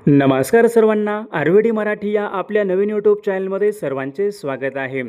नमस्कार सर्वांना, आयुर्वेदी मराठी या आपल्या नवीन यूट्यूब चॅनलमध्ये सर्वांचे स्वागत आहे।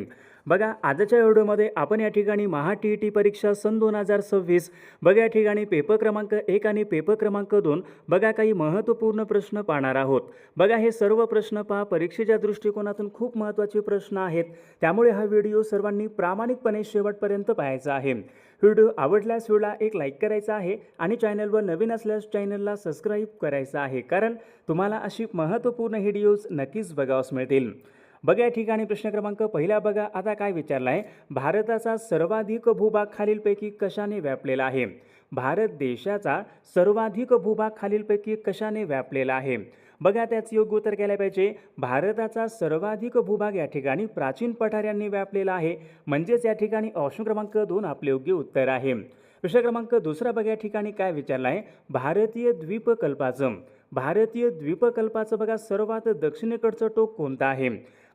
बघा, आजच्या व्हिडिओमध्ये आपण या ठिकाणी महा टी परीक्षा सन 2026 बघा या ठिकाणी पेपर क्रमांक 1 आणि पेपर क्रमांक 2 बघा काही महत्त्वपूर्ण प्रश्न पाहणार आहोत। बघा, हे सर्व प्रश्न पहा परीक्षेच्या दृष्टिकोनातून खूप महत्त्वाचे प्रश्न आहेत, त्यामुळे हा व्हिडिओ सर्वांनी प्रामाणिकपणे शेवटपर्यंत पाहायचा आहे। व्हिडिओ आवडल्यास व्हिडिओला एक लाईक करायचा आहे आणि चॅनलवर नवीन असल्यास चॅनलला सबस्क्राईब करायचं आहे, कारण तुम्हाला अशी महत्त्वपूर्ण व्हिडिओज नक्कीच बघावयास मिळतील। बघा, या ठिकाणी प्रश्न क्रमांक पहिला बघा आता काय विचारला आहे, भारताचा सर्वाधिक भूभाग खालीलपैकी कशाने व्यापलेला आहे? भारत देशाचा सर्वाधिक भूभाग खालीलपैकी कशाने व्यापलेला आहे? बघा, त्याचं योग्य उत्तर केलं पाहिजे भारताचा सर्वाधिक भूभाग या ठिकाणी प्राचीन पठारांनी व्यापलेला आहे, म्हणजेच या ठिकाणी ऑप्शन क्रमांक 2 आपले योग्य उत्तर आहे। प्रश्न क्रमांक दुसरा बघा, या ठिकाणी काय विचारला आहे, भारतीय द्वीपकल्पाचं बघा सर्वात दक्षिणेकडचं टोक कोणतं आहे?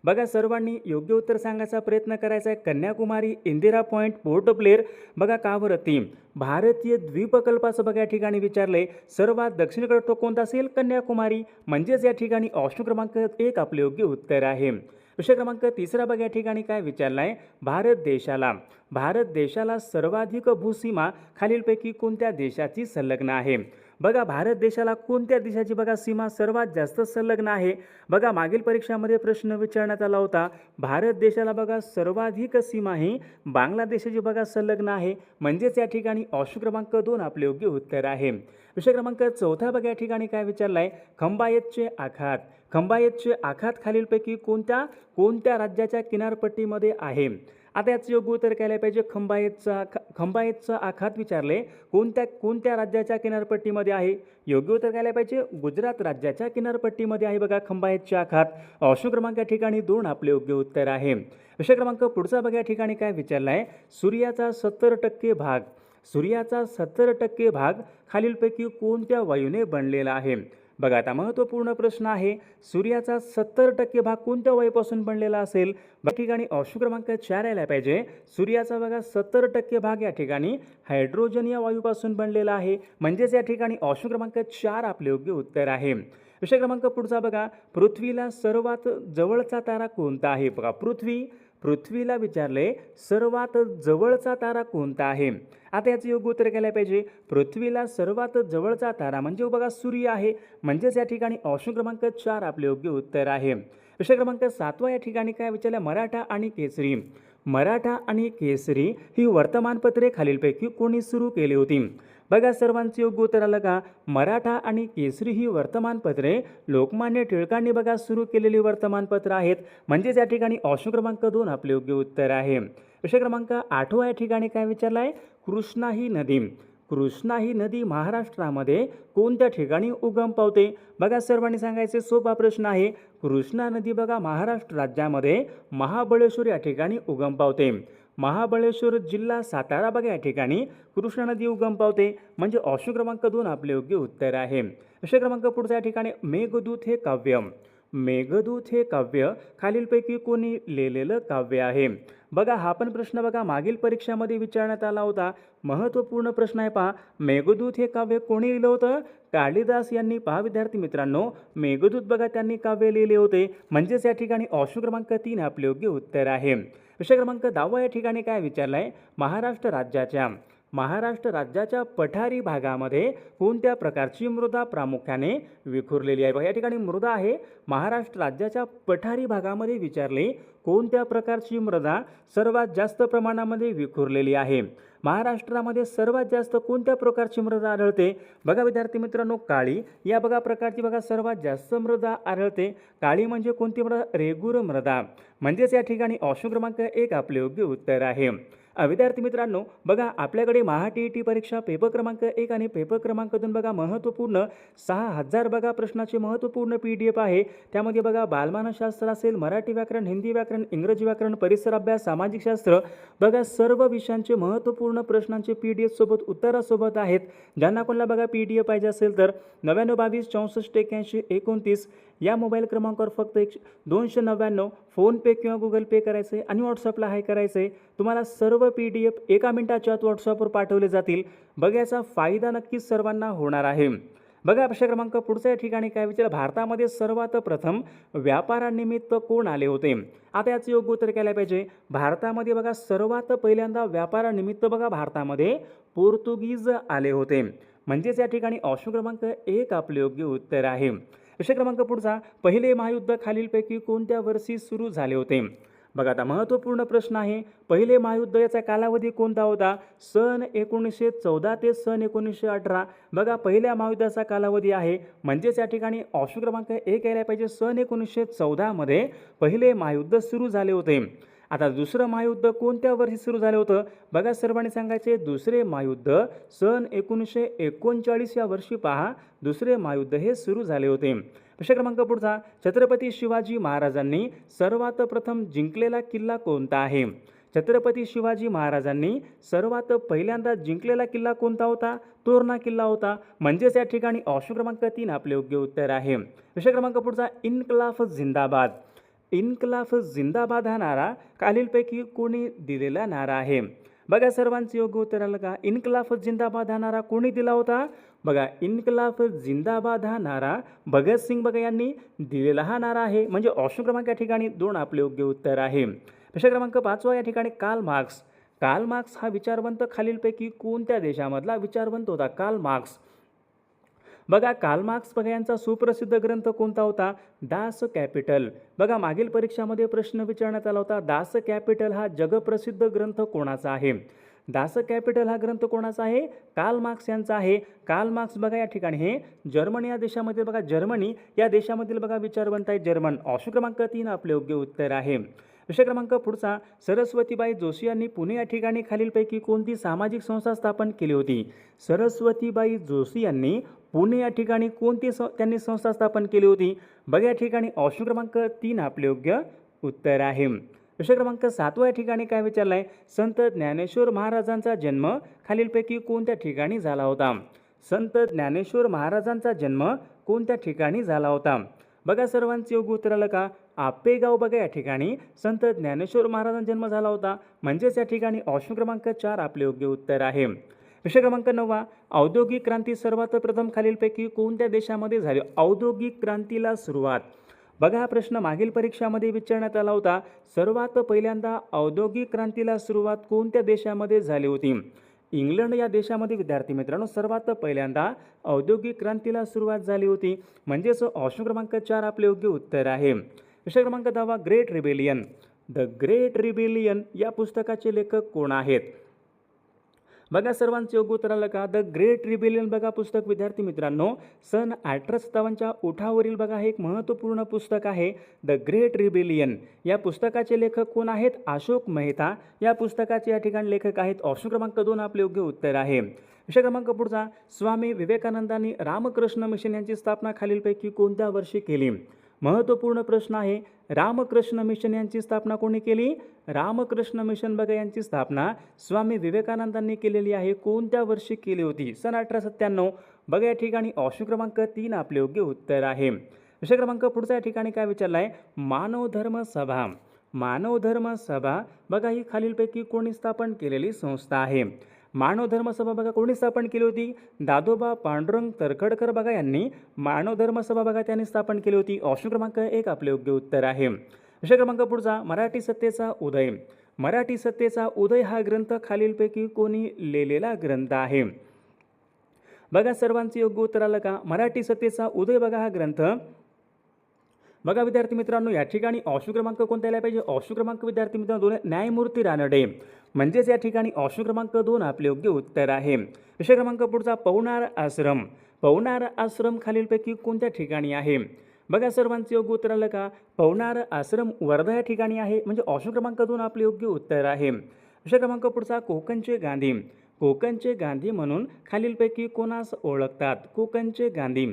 बघा, सर्वांनी योग्य उत्तर सांगायचा प्रयत्न करायचा आहे। कन्याकुमारी, इंदिरा पॉइंट, पोर्ट ब्लेअर, बघा का बरं ती भारतीय द्वीपकल्पाचं बघा या ठिकाणी विचारले सर्वात दक्षिणेकडे टोक कोणतं असेल? कन्याकुमारी, म्हणजेच या ठिकाणी ऑप्शन क्रमांक 1 आपले योग्य उत्तर आहे। प्रश्न क्रमांक तिसरा बघा, या ठिकाणी काय विचारलं आहे, भारत देशाला सर्वाधिक भूसीमा खालीलपैकी कोणत्या देशाची संलग्न आहे? बघा, भारत देशाला कोणत्या देशाची बघा सीमा सर्वात जास्त संलग्न आहे? बघा, मागील परीक्षामध्ये प्रश्न विचारण्यात आला होता, भारत देशाला बघा सर्वाधिक सीमा ही बांगलादेशाची बघा संलग्न आहे, म्हणजेच या ठिकाणी ऑप्शन क्रमांक 2 आपले योग्य उत्तर आहे। विषय क्रमांक चौथा बघा, या ठिकाणी काय विचारलं आहे, खंबायतचे आखात खालीलपैकी कोणत्या राज्याच्या किनारपट्टीमध्ये आहे? आता याचं योग्य उत्तर केलं पाहिजे, खंबायतचा आखात विचारले कोणत्या राज्याच्या किनारपट्टीमध्ये आहे? योग्य उत्तर केलं पाहिजे गुजरात राज्याच्या किनारपट्टीमध्ये आहे बघा खंबायतचे आखात। ऑप्शन क्रमांक या ठिकाणी 2 आपले योग्य उत्तर आहे। विषय क्रमांक पुढचा बघा, या ठिकाणी काय विचारलं आहे, सूर्याचा 70% भाग खालीलपैकी कोणत्या वायूने बनलेला आहे? बघा, आता महत्त्वपूर्ण प्रश्न आहे, सूर्याचा 70% भाग कोणत्या वायूपासून बनलेला असेल? या ठिकाणी ऑप्शन क्रमांक 4 यायला पाहिजे, सूर्याचा बघा 70% भाग या ठिकाणी हायड्रोजन या वायूपासून बनलेला आहे, म्हणजेच या ठिकाणी ऑप्शन क्रमांक 4 आपले योग्य उत्तर आहे। विषय क्रमांक पुढचा बघा, पृथ्वीला सर्वात जवळचा तारा कोणता आहे? बघा, पृथ्वीला विचारले सर्वात जवळचा तारा कोणता आहे? आता याचं योग्य उत्तर केलं पाहिजे, पृथ्वीला सर्वात जवळचा तारा म्हणजे बघा सूर्य आहे, म्हणजेच या ठिकाणी ऑप्शन क्रमांक 4 आपले योग्य उत्तर आहे। विषय क्रमांक 7 या ठिकाणी काय विचारलं, मराठा आणि केसरी ही वर्तमानपत्रे खालीलपैकी कोणी सुरू केली होती? बघा, सर्वांचं योग्य उत्तर आलं का, मराठा आणि केसरी ही वर्तमानपत्रे लोकमान्य टिळकांनी बघा सुरू केलेली वर्तमानपत्र आहेत, म्हणजेच या ठिकाणी ऑप्शन क्रमांक 2 आपले योग्य उत्तर आहे। विषय क्रमांक 8 या ठिकाणी काय विचारलं आहे, कृष्णा ही नदी महाराष्ट्रामध्ये कोणत्या ठिकाणी उगम पावते? बघा, सर्वांनी सांगायचे सोपा प्रश्न आहे, कृष्णा नदी बघा महाराष्ट्र राज्यामध्ये महाबळेश्वर या ठिकाणी उगम पावते। महाबळेश्वर जिल्हा सातारा बघा या ठिकाणी कृष्णा नदी उगम पावते, म्हणजे ऑप्शन क्रमांक 2 आपले योग्य उत्तर आहे। विषय क्रमांक पुढचा या ठिकाणी मेघदूत हे काव्य खालीलपैकी कोणी लिहिलेलं काव्य आहे? बघा, हा पण प्रश्न बघा मागील परीक्षामध्ये विचारण्यात आला होता, महत्त्वपूर्ण प्रश्न आहे पहा, मेघदूत हे काव्य कोणी लिहिलं होतं? कालिदास यांनी। पहा विद्यार्थी मित्रांनो, मेघदूत बघा त्यांनी काव्य लिहिले होते, म्हणजेच या ठिकाणी ऑप्शन क्रमांक 3 आपले योग्य उत्तर आहे। विषय क्रमांक 10 या ठिकाणी काय विचारलं आहे, महाराष्ट्र राज्याच्या पठारी भागामध्ये कोणत्या प्रकारची मृदा प्रामुख्याने विखुरलेली आहे? बघा, या ठिकाणी मृदा आहे, महाराष्ट्र राज्याच्या पठारी भागामध्ये विचारले कोणत्या प्रकारची मृदा सर्वात जास्त प्रमाणामध्ये विखुरलेली आहे? महाराष्ट्रामध्ये सर्वात जास्त कोणत्या प्रकारची मृदा आढळते? बघा विद्यार्थी मित्रांनो, काळी या बघा प्रकारची बघा सर्वात जास्त मृदा आढळते। काळी म्हणजे कोणती मृदा? रेगूर मृदा, म्हणजेच या ठिकाणी ऑप्शन क्रमांक 1 आपले योग्य उत्तर आहे। विद्यार्थी मित्रांनो, बघा आपल्याकडे महा टी परीक्षा पेपर क्रमांक 1 आणि पेपर क्रमांक 2 बघा महत्त्वपूर्ण 6000 बघा प्रश्नाचे महत्त्वपूर्ण PDF आहे। त्यामध्ये बघा बालमानसशास्त्र असेल, मराठी व्याकरण, हिंदी व्याकरण, इंग्रजी व्याकरण, परिसर अभ्यास, सामाजिक शास्त्र बघा सर्व विषयांचे महत्त्वपूर्ण प्रश्नांचे PDF सोबत उत्तरासोबत आहेत। ज्यांना कोणाला बघा PDF पाहिजे असेल तर 9922 64 81 29 या मोबाईल क्रमांकावर फक्त 299 फोनपे किंवा गुगल पे करायचे आणि व्हॉट्सअपला हाय करायचे, तुम्हाला सर्व PDF एका मिनिटाच्या आत व्हॉट्सअपवर पाठवले जातील। बघा, याचा फायदा नक्कीच सर्वांना होणार आहे। बघा प्रश्न क्रमांक पुढचा या ठिकाणी काय विचारलं, भारतामध्ये सर्वात प्रथम व्यापारानिमित्त कोण आले होते? आता याचं योग्य उत्तर केलं पाहिजे. भारतामध्ये बघा सर्वात पहिल्यांदा व्यापारानिमित्त बघा भारतामध्ये पोर्तुगीज आले होते. म्हणजेच या ठिकाणी ऑप्शन क्रमांक 1 आपले योग्य उत्तर आहे. प्रश्न क्रमांक पुढचा, पहिले महायुद्ध खालीलपैकी कोणत्या वर्षी सुरू झाले होते? बघा आता महत्त्वपूर्ण प्रश्न आहे. पहिले महायुद्ध याचा कालावधी कोणता होता? सन 1914 ते सन 1918. बघा पहिल्या महायुद्धाचा कालावधी आहे. म्हणजेच या ठिकाणी ऑप्शन क्रमांक 1 यायला पाहिजे. सन 1914 मध्ये पहिले महायुद्ध सुरू झाले होते. आता दुसरं महायुद्ध कोणत्या वर्षी सुरू झालं होतं? बघा सर्वांनी सांगायचे दुसरे महायुद्ध सन 1939 या वर्षी पहा दुसरे महायुद्ध हे सुरू झाले होते. प्रश्न क्रमांक पुढचा, छत्रपती शिवाजी महाराजांनी सर्वात प्रथम जिंकलेला किल्ला कोणता आहे? छत्रपती शिवाजी महाराजांनी सर्वात पहिल्यांदा जिंकलेला किल्ला कोणता होता? तोरणा किल्ला होता. म्हणजेच या ठिकाणी ऑप्शन क्रमांक 3 आपले योग्य उत्तर आहे. प्रश्न क्रमांक पुढचा, इन्कलाफ जिंदाबाद. इन्कलाफ जिंदाबाद हा नारा खालीलपैकी कोणी दिलेला नारा आहे? बघा सर्वांचं योग्य उत्तर आलं का? इन्कलाफ जिंदाबाद हा नारा कोणी दिला होता? बघा इन्कलाफ जिंदाबाद हा नारा भगतसिंग बघा यांनी दिलेला हा नारा आहे. म्हणजे ऑप्शन क्रमांक या ठिकाणी 2 आपले योग्य उत्तर आहे. प्रश्न क्रमांक 5 या ठिकाणी कार्ल मार्क्स. कार्ल मार्क्स हा विचारवंत खालीलपैकी कोणत्या देशामधला विचारवंत होता? Karl Marx. बघा कार्ल मार्क्स बघा यांचा सुप्रसिद्ध ग्रंथ कोणता होता? दास कॅपिटल. बघा मागील परीक्षामध्ये प्रश्न विचारण्यात आला होता, दास कॅपिटल हा जगप्रसिद्ध ग्रंथ कोणाचा आहे? दास कॅपिटल हा ग्रंथ कोणाचा आहे? कार्ल मार्क्स यांचा आहे. कार्ल मार्क्स बघा या ठिकाणी हे जर्मनी या देशामध्ये बघा जर्मनी या देशामधील बघा विचारवंत आहे जर्मन. ऑप्शन क्रमांक 3 आपले योग्य उत्तर आहे. विषय क्रमांक पुढचा, सरस्वतीबाई जोशी यांनी पुणे या ठिकाणी खालीलपैकी कोणती सामाजिक संस्था स्थापन केली होती? सरस्वतीबाई जोशी यांनी पुणे या ठिकाणी कोणती त्यांनी संस्था स्थापन केली होती? बघा या ठिकाणी ऑप्शन क्रमांक 3 आपले योग्य उत्तर आहे. विषय क्रमांक 7 या ठिकाणी काय विचारलं आहे? संत ज्ञानेश्वर महाराजांचा जन्म खालीलपैकी कोणत्या ठिकाणी झाला होता? संत ज्ञानेश्वर महाराजांचा जन्म कोणत्या ठिकाणी झाला होता? बघा सर्वांचं योग्य उत्तर आलं का? आपेगाव बघा या ठिकाणी संत ज्ञानेश्वर महाराजांचा जन्म झाला होता. म्हणजेच या ठिकाणी ऑप्शन क्रमांक 4 आपले योग्य उत्तर आहे. विषय क्रमांक 9, औद्योगिक क्रांती सर्वात प्रथम खालीलपैकी कोणत्या देशामध्ये झाली? औद्योगिक क्रांतीला सुरुवात. बघा हा प्रश्न मागील परीक्षामध्ये विचारण्यात आला होता. सर्वात पहिल्यांदा औद्योगिक क्रांतीला सुरुवात कोणत्या देशामध्ये झाली होती? इंग्लंड या देशामध्ये विद्यार्थी मित्रांनो सर्वात पहिल्यांदा औद्योगिक क्रांतीला सुरुवात झाली होती. म्हणजेच ऑप्शन क्रमांक 4 आपले योग्य उत्तर आहे. विषय क्रमांक 10, great rebellion. The great rebellion या पुस्तकाचे लेखक कोण आहेत? बघा सर्वांचं योग्य उत्तर आलं का? द ग्रेट रिबेलियन बघा पुस्तक विद्यार्थी मित्रांनो सन 1857च्या उठावावरील बघा हे एक महत्त्वपूर्ण पुस्तक आहे. द ग्रेट रिबेलियन या पुस्तकाचे लेखक कोण आहेत? अशोक मेहता या पुस्तकाचे या ठिकाणी लेखक आहेत. ऑप्शन क्रमांक 2 आपले योग्य उत्तर आहे. विषय क्रमांक पुढचा, स्वामी विवेकानंदांनी रामकृष्ण मिशन यांची स्थापना खालीलपैकी कोणत्या वर्षी केली? महत्त्वपूर्ण प्रश्न आहे. रामकृष्ण मिशन यांची स्थापना कोणी केली? रामकृष्ण मिशन बघा यांची स्थापना स्वामी विवेकानंदांनी केलेली आहे. कोणत्या वर्षी केली होती? सन 1897. बघा या ठिकाणी ऑप्शन क्रमांक 3 आपले योग्य उत्तर आहे. विषय क्रमांक पुढचा या ठिकाणी काय विचारला आहे? मानव धर्म सभा. मानव धर्म सभा बघा ही खालीलपैकी कोणी स्थापन केलेली संस्था आहे? मानव धर्म सभा बघा कोणी स्थापन केली होती? दादोबा पांडुरंग तरखडकर बघा यांनी मानव धर्म सभा बघा त्यांनी स्थापन केली होती. ऑप्शन क्रमांक 1 आपले योग्य उत्तर आहे. विषय क्रमांक पुढचा, मराठी सत्तेचा उदय. मराठी सत्तेचा उदय हा ग्रंथ खालीलपैकी कोणी लिहिलेला ग्रंथ आहे? बघा सर्वांचं योग्य उत्तर आलं का? मराठी सत्तेचा उदय बघा हा ग्रंथ बघा विद्यार्थी मित्रांनो या ठिकाणी ऑप्शन क्रमांक कोणता यायला पाहिजे? ऑप्शन क्रमांक विद्यार्थी मित्रांनो 2 न्यायमूर्ती रानडे. म्हणजेच या ठिकाणी ऑप्शन क्रमांक 2 आपले योग्य उत्तर आहे. विषय क्रमांक पुढचा, पवनार आश्रम. पवनार आश्रम खालीलपैकी कोणत्या ठिकाणी आहे? बघा सर्वांचं योग्य उत्तर आलं का? पवनार आश्रम वर्धा या ठिकाणी आहे. म्हणजे ऑप्शन क्रमांक 2 आपले योग्य उत्तर आहे. विषय क्रमांक पुढचा, कोकणचे गांधी. कोकणचे गांधी म्हणून खालीलपैकी कोणास ओळखतात? कोकणचे गांधी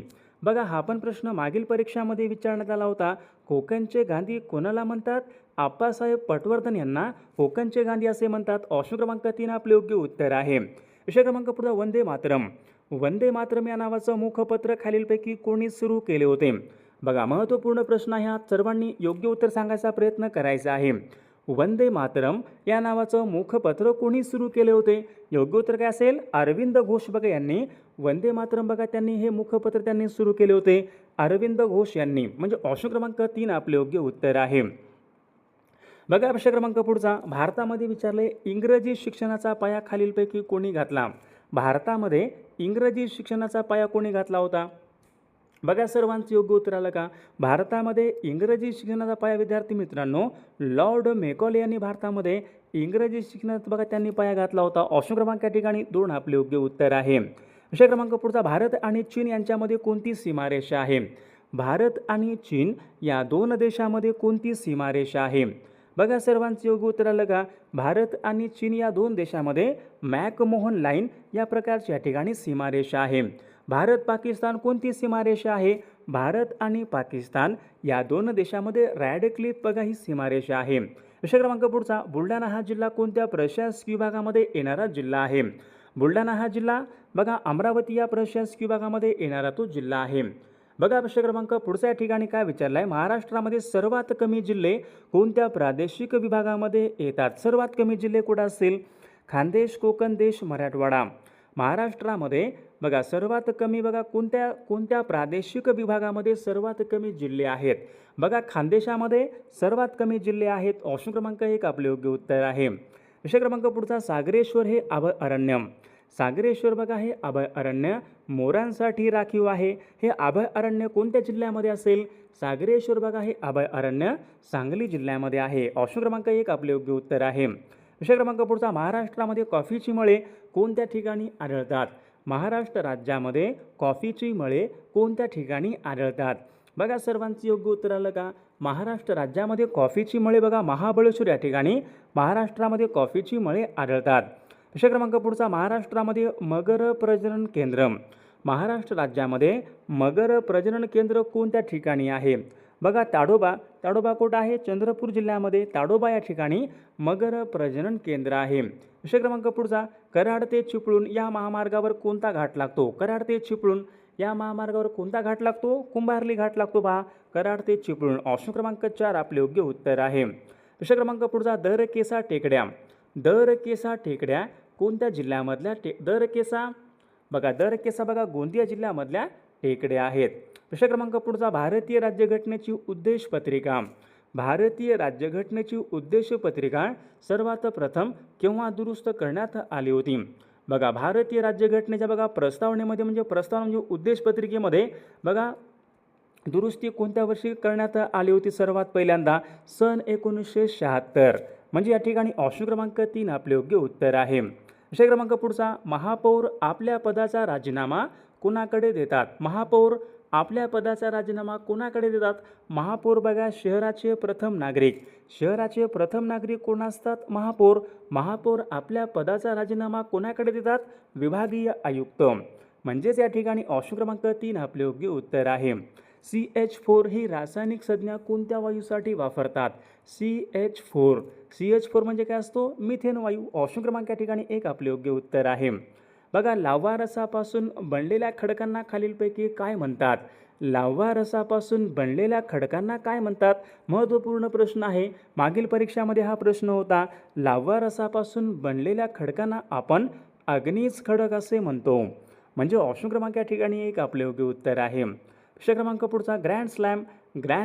बघा हा पण प्रश्न मागील परीक्षामध्ये विचारण्यात आला होता. कोकणचे गांधी कोणाला म्हणतात? आप्पासाहेब पटवर्धन यांना कोकणचे गांधी असे म्हणतात. ऑप्शन क्रमांक 3 आपले योग्य उत्तर आहे. विषय क्रमांक पुढचा, वंदे मातरम. वंदे मातरम या नावाचं मुखपत्र खालीलपैकी कोणी सुरू केले होते? बघा महत्त्वपूर्ण प्रश्न आहे हा. सर्वांनी योग्य उत्तर सांगायचा प्रयत्न करायचा आहे. वंदे मातरम या नावाचं मुखपत्र कोणी सुरू केले होते? योग्य उत्तर काय असेल? अरविंद घोष बघा यांनी वंदे मातरम बघा त्यांनी हे मुखपत्र त्यांनी सुरू केले होते, अरविंद घोष यांनी. म्हणजे ऑप्शन क्रमांक 3 आपले योग्य उत्तर आहे. बघा प्रश्न क्रमांक पुढचा, भारतामध्ये विचारले इंग्रजी शिक्षणाचा पाया खालीलपैकी कोणी घातला? भारतामध्ये इंग्रजी शिक्षणाचा पाया कोणी घातला होता? बघा सर्वांचं योग्य उत्तर आलं का? भारतामध्ये इंग्रजी शिक्षणाचा पाया विद्यार्थी मित्रांनो लॉर्ड मेकॉले यांनी भारतामध्ये इंग्रजी शिक्षणाचा बघा त्यांनी पाया घातला होता. ऑप्शन क्रमांक या ठिकाणी 2 आपले योग्य उत्तर आहे. विषय क्रमांक पुढचा, भारत आणि चीन यांच्यामध्ये कोणती सीमारेषा आहे? भारत आणि चीन या 2 देशामध्ये कोणती सीमारेषा आहे? बघा सर्वांचं योग्य उत्तर आलं का? भारत आणि चीन या 2 देशामध्ये मॅकमोहन लाईन या प्रकारची या ठिकाणी सीमारेषा आहे. भारत पाकिस्तान कोणती सीमारेषा आहे? भारत आणि पाकिस्तान या 2 देशामध्ये रॅडक्लिफ बघा ही सीमारेषा आहे. विषय क्रमांक पुढचा, बुलढाणा हा जिल्हा कोणत्या प्रशासकीय विभागामध्ये येणारा जिल्हा आहे? बुलढाणा हा जिल्हा बघा अमरावती या प्रशासकीय विभागामध्ये येणारा तो जिल्हा आहे. बघा प्रश्न क्रमांक पुढच्या या ठिकाणी काय विचारला आहे? महाराष्ट्रामध्ये सर्वात कमी जिल्हे कोणत्या प्रादेशिक विभागामध्ये येतात? सर्वात कमी जिल्हे कुठे असतील? खानदेश, कोकण, देश, मराठवाडा. महाराष्ट्रामध्ये बघा सर्वात कमी बघा कोणत्या प्रादेशिक विभागामध्ये सर्वात कमी जिल्हे आहेत? बघा खानदेशामध्ये सर्वात कमी जिल्हे आहेत. ऑप्शन क्रमांक 1 आपले योग्य उत्तर आहे. विषय क्रमांक पुढचा, सागरेश्वर हे अभयारण्य. सागरेश्वर बघा हे अभयारण्य मोरांसाठी राखीव आहे. हे अभयारण्य कोणत्या जिल्ह्यामध्ये असेल? सागरेश्वर बघा हे अभयारण्य सांगली जिल्ह्यामध्ये आहे. ऑप्शन क्रमांक 1 आपले योग्य उत्तर आहे. विषय क्रमांक पुढचा, महाराष्ट्रामध्ये कॉफीची मळे कोणत्या ठिकाणी आढळतात? महाराष्ट्र राज्यामध्ये कॉफीची मळे कोणत्या ठिकाणी आढळतात? बघा सर्वांचं योग्य उत्तर आलं का? महाराष्ट्र राज्यामध्ये कॉफीची मळे बघा महाबळेश्वर या ठिकाणी महाराष्ट्रामध्ये कॉफीची मळे आढळतात. विषय क्रमांक पुढचा, महाराष्ट्रामध्ये मगर प्रजनन केंद्र. महाराष्ट्र राज्यामध्ये मगर प्रजनन केंद्र कोणत्या ठिकाणी आहे? बघा ताडोबा कुठं आहे? चंद्रपूर जिल्ह्यामध्ये ताडोबा या ठिकाणी मगर प्रजनन केंद्र आहे. विषय क्रमांक पुढचा, कराड ते चिपळूण या महामार्गावर कोणता घाट लागतो? कराड ते चिपळूण या महामार्गावर कोणता घाट लागतो? कुंभार्ली घाट लागतो पहा, कराड ते चिपळूण. ऑप्शन क्रमांक 4 आपले योग्य उत्तर आहे. विषय क्रमांक पुढचा, दरकेसा टेकड्या कोणत्या जिल्ह्यामधल्या दरकेसा बघा गोंदिया जिल्ह्यामधल्या टेकड्या आहेत. विषय क्रमांक पुढचा, भारतीय राज्यघटनेची उद्देशपत्रिका सर्वात प्रथम केव्हा दुरुस्त करण्यात आली होती? बघा भारतीय राज्यघटनेच्या बघा प्रस्तावनेमध्ये म्हणजे उद्देशपत्रिकेमध्ये बघा दुरुस्ती कोणत्या वर्षी करण्यात आली होती? सर्वात पहिल्यांदा सन 1976. म्हणजे या ठिकाणी ऑप्शन क्रमांक 3 आपले योग्य उत्तर आहे. विषय क्रमांक पुढचा, महापौर आपल्या पदाचा राजीनामा कोणाकडे देतात? महापौर आपल्या पदाचा राजीनामा कोणाकडे देतात? महापौर बघा शहराचे प्रथम नागरिक कोण असतात? महापौर आपल्या पदाचा राजीनामा कोणाकडे देतात? विभागीय आयुक्त. म्हणजेच या ठिकाणी ऑप्शन क्रमांक 3 आपले योग्य उत्तर आहे. CH4 ही रासायनिक संज्ञा कोणत्या वायूसाठी वापरतात? CH4 म्हणजे काय असतो? मिथेन वायू. ऑप्शन क्रमांक या ठिकाणी 1 आपले योग्य उत्तर आहे. बघा लाव्हा रसापासून बनलेल्या खडकांना खालीलपैकी काय म्हणतात? महत्त्वपूर्ण प्रश्न आहे. मागील परीक्षामध्ये हा प्रश्न होता. लाव्हा रसापासून बनलेल्या खडकांना आपण अग्नीज खडक असे म्हणतो. म्हणजे ऑप्शन क्रमांक या ठिकाणी 1 आपले योग्य उत्तर आहे. विषय क्रमांक पुढचा, ग्रँड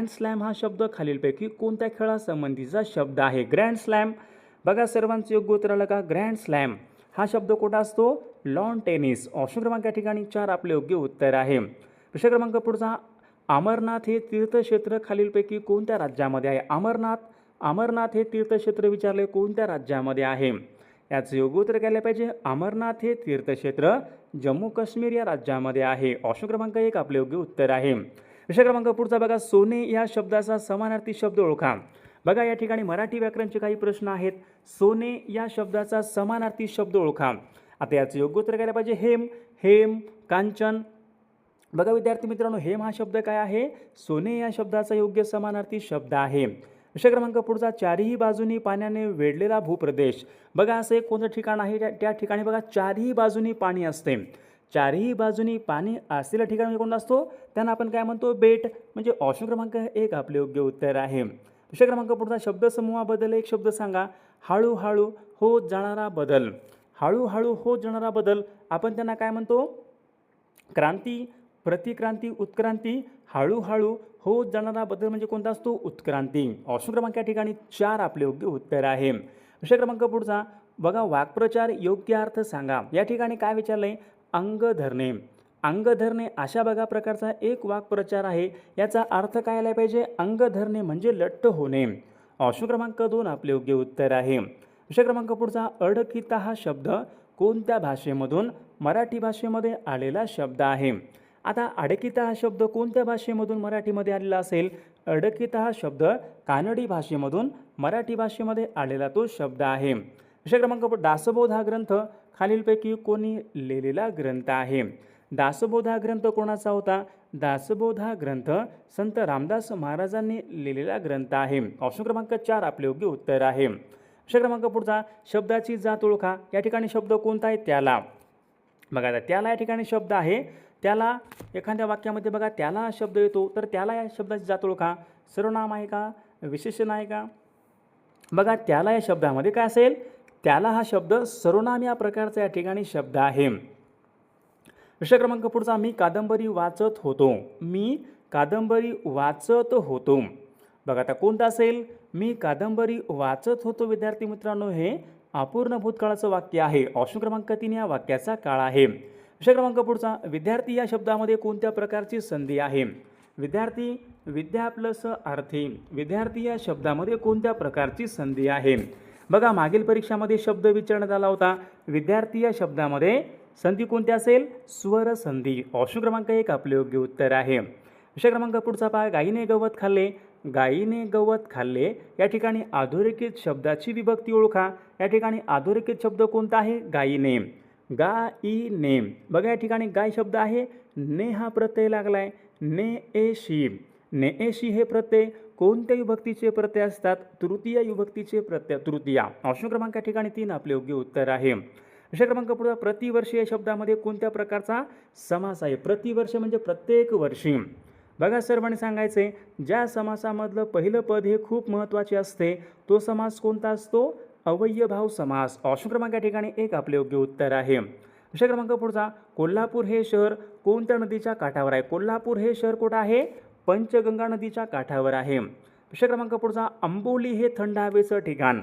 स्लॅम हा शब्द खालीलपैकी कोणत्या खेळासंबंधीचा शब्द आहे? ग्रँड स्लॅम बघा सर्वांचं योग्य उत्तर आलं का? ग्रँड स्लॅम हा शब्द कुठं असतो? Lawn tennis. ऑप्शन क्रमांक या ठिकाणी 4 आपले योग्य उत्तर आहे. विषय क्रमांक पुढचा, अमरनाथ हे तीर्थक्षेत्र खालीलपैकी कोणत्या राज्यामध्ये आहे? अमरनाथ हे तीर्थक्षेत्र विचारले कोणत्या राज्यामध्ये आहे? याचं योग्य उत्तर काय पाहिजे? अमरनाथ हे तीर्थक्षेत्र जम्मू काश्मीर या राज्यामध्ये आहे. ऑप्शन क्रमांक 1 आपले योग्य उत्तर आहे. विषय क्रमांक पुढचा बघा, सोने या शब्दाचा समानार्थी शब्द ओळखा. बघा या ठिकाणी मराठी व्याकरणचे काही प्रश्न आहेत. सोने या शब्दाचा समानार्थी शब्द ओळखा. आता याचं योग्य उत्तर काय पाहिजे? हेम, कांचन. बघा विद्यार्थी मित्रांनो, हेम हा शब्द काय आहे? सोने या शब्दाचा योग्य समानार्थी शब्द आहे. विषय क्रमांक पुढचा, चारही बाजूनी पाण्याने वेढलेला भूप्रदेश. बघा असं एक कोणतं ठिकाण आहे? त्या ठिकाणी बघा चारही बाजूनी पाणी असते. चारही बाजूनी पाणी असलेलं ठिकाण कोणतं असतो? त्यांना आपण काय म्हणतो? बेट. म्हणजे ऑप्शन क्रमांक 1 आपले योग्य उत्तर आहे. विषय क्रमांक पुढचा शब्दसमूहाबद्दल एक शब्द सांगा. हळूहळू होत जाणारा बदल. हळूहळू होत जाणारा बदल आपण त्यांना काय म्हणतो? क्रांती, प्रतिक्रांती, उत्क्रांती. हळूहळू होत जाणारा बदल म्हणजे कोणता असतो? उत्क्रांती. ऑप्शन क्रमांक या ठिकाणी 4 आपले योग्य उत्तर आहे. विषय क्रमांक पुढचा बघा, वाक्प्रचार योग्य अर्थ सांगा. या ठिकाणी काय विचारलंय? अंग धरणे. अंग धरणे अशा बघा प्रकारचा एक वाक्प्रचार आहे. याचा अर्थ काय आला पाहिजे? अंग धरणे म्हणजे लठ्ठ होणे. ऑप्शन क्रमांक 2 आपले योग्य उत्तर आहे. विषय क्रमांक पुढचा अडकिता हा शब्द कोणत्या भाषेमधून मराठी भाषेमध्ये आलेला शब्द आहे? आता अडकिता हा शब्द कोणत्या भाषेमधून मराठीमध्ये आलेला असेल? अडकिता हा शब्द कानडी भाषेमधून मराठी भाषेमध्ये आलेला तो शब्द आहे. विषय क्रमांक दासबोध हा ग्रंथ खालीलपैकी कोणी लिहिलेला ग्रंथ आहे? दासबोध हा ग्रंथ कोणाचा होता? दासबोध हा ग्रंथ संत रामदास महाराजांनी लिहिलेला ग्रंथ आहे. ऑप्शन क्रमांक 4 आपले योग्य उत्तर आहे. विषय क्रमांक पुढचा शब्दाची जात ओळखा. या ठिकाणी शब्द कोणता आहे? त्याला. बघा आता त्याला या ठिकाणी शब्द आहे. त्याला एखाद्या वाक्यामध्ये बघा त्याला हा शब्द येतो, तर त्याला या शब्दाची जात ओळखा. सर्वनाम आहे का? विशेषण आहे का? बघा त्याला या शब्दामध्ये काय असेल? त्याला हा शब्द सर्वनाम या प्रकारचा या ठिकाणी शब्द आहे. विषय क्रमांक पुढचा मी कादंबरी वाचत होतो. मी कादंबरी वाचत होतो. बघा आता कोणता असेल? मी कादंबरी वाचत होतो. विद्यार्थी मित्रांनो, हे अपूर्ण भूतकाळाचं वाक्य आहे. ऑप्शन क्रमांक 3 या वाक्याचा काळ आहे. विषय क्रमांक पुढचा विद्यार्थी या शब्दामध्ये कोणत्या प्रकारची संधी आहे? विद्यार्थी, विद्या प्लस अर्थी. विद्यार्थी या शब्दामध्ये कोणत्या प्रकारची संधी आहे? बघा मागील परीक्षामध्ये शब्द विचारण्यात आला होता. विद्यार्थी या शब्दामध्ये संधी कोणती असेल? स्वर संधी. ऑप्शन क्रमांक 1 आपले योग्य उत्तर आहे. विषय क्रमांक पुढचा पहा, गायीने गवत खाल्ले. गायीने गवत खाल्ले या ठिकाणी अधोरेखित शब्दाची विभक्ती ओळखा. या ठिकाणी अधोरेखित शब्द कोणता आहे? गायीने. गायीने. बघा या ठिकाणी गाय शब्द आहे. ने हा प्रत्यय लागलाय. ने एशी. ने एशी हे प्रत्यय कोणत्या विभक्तीचे प्रत्यय असतात? तृतीय विभक्तीचे प्रत्यय. तृतीया. ऑप्शन क्रमांक या ठिकाणी 3 आपले योग्य उत्तर आहे. विषय क्रमांक पुढे प्रतिवर्ष या शब्दामध्ये कोणत्या प्रकारचा समास आहे? प्रतिवर्ष म्हणजे प्रत्येक वर्षी. बघा सर्वांनी सांगायचे, ज्या समासामधलं पहिलं पद हे खूप महत्त्वाचे असते तो समास कोणता असतो? अव्ययभाव समास. ऑप्शन क्रमांक या ठिकाणी 1 आपले योग्य उत्तर आहे. विषय क्रमांक पुढचा कोल्हापूर हे शहर कोणत्या नदीच्या काठावर आहे? कोल्हापूर हे शहर कुठं आहे? पंचगंगा नदीच्या काठावर आहे. विषय क्रमांक पुढचा आंबोली हे थंड हवेचं ठिकाण.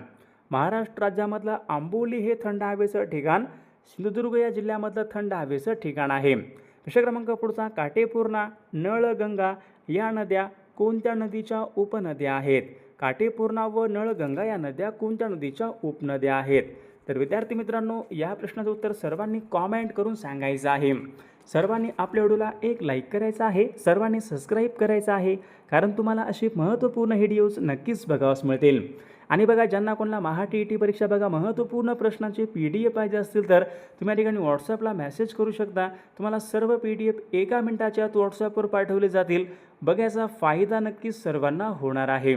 महाराष्ट्र राज्यामधलं आंबोली हे थंड हवेचं ठिकाण सिंधुदुर्ग या जिल्ह्यामधलं थंड हवेचं ठिकाण आहे. विषय क्रमांक पुढचा काटेपूर्णा, नळगंगा या नद्या कोणत्या नदीच्या उपनद्या आहेत? काटेपूर्णा व नळगंगा या नद्या कोणत्या नदीच्या उपनद्या आहेत? तर विद्यार्थी मित्रांनो, या प्रश्नाचं उत्तर सर्वांनी कॉमेंट करून सांगायचं आहे. सर्वांनी आपल्या व्हिडिओला एक लाईक करायचा आहे. सर्वांनी सबस्क्राईब करायचं आहे, कारण तुम्हाला अशी महत्त्वपूर्ण व्हिडिओज नक्कीच बघावयास मिळतील. आणि बघा ज्यांना कोणाला महा-टी-ई-टी परीक्षा बघा महत्त्वपूर्ण प्रश्नांचे PDF पाहिजे असतील तर तुम्ही या ठिकाणी व्हॉट्सअपला मेसेज करू शकता. तुम्हाला सर्व PDF 1 मिनिटाच्या आत व्हॉट्सअपवर पाठवले जातील. बघा याचा फायदा नक्कीच सर्वांना होणार आहे.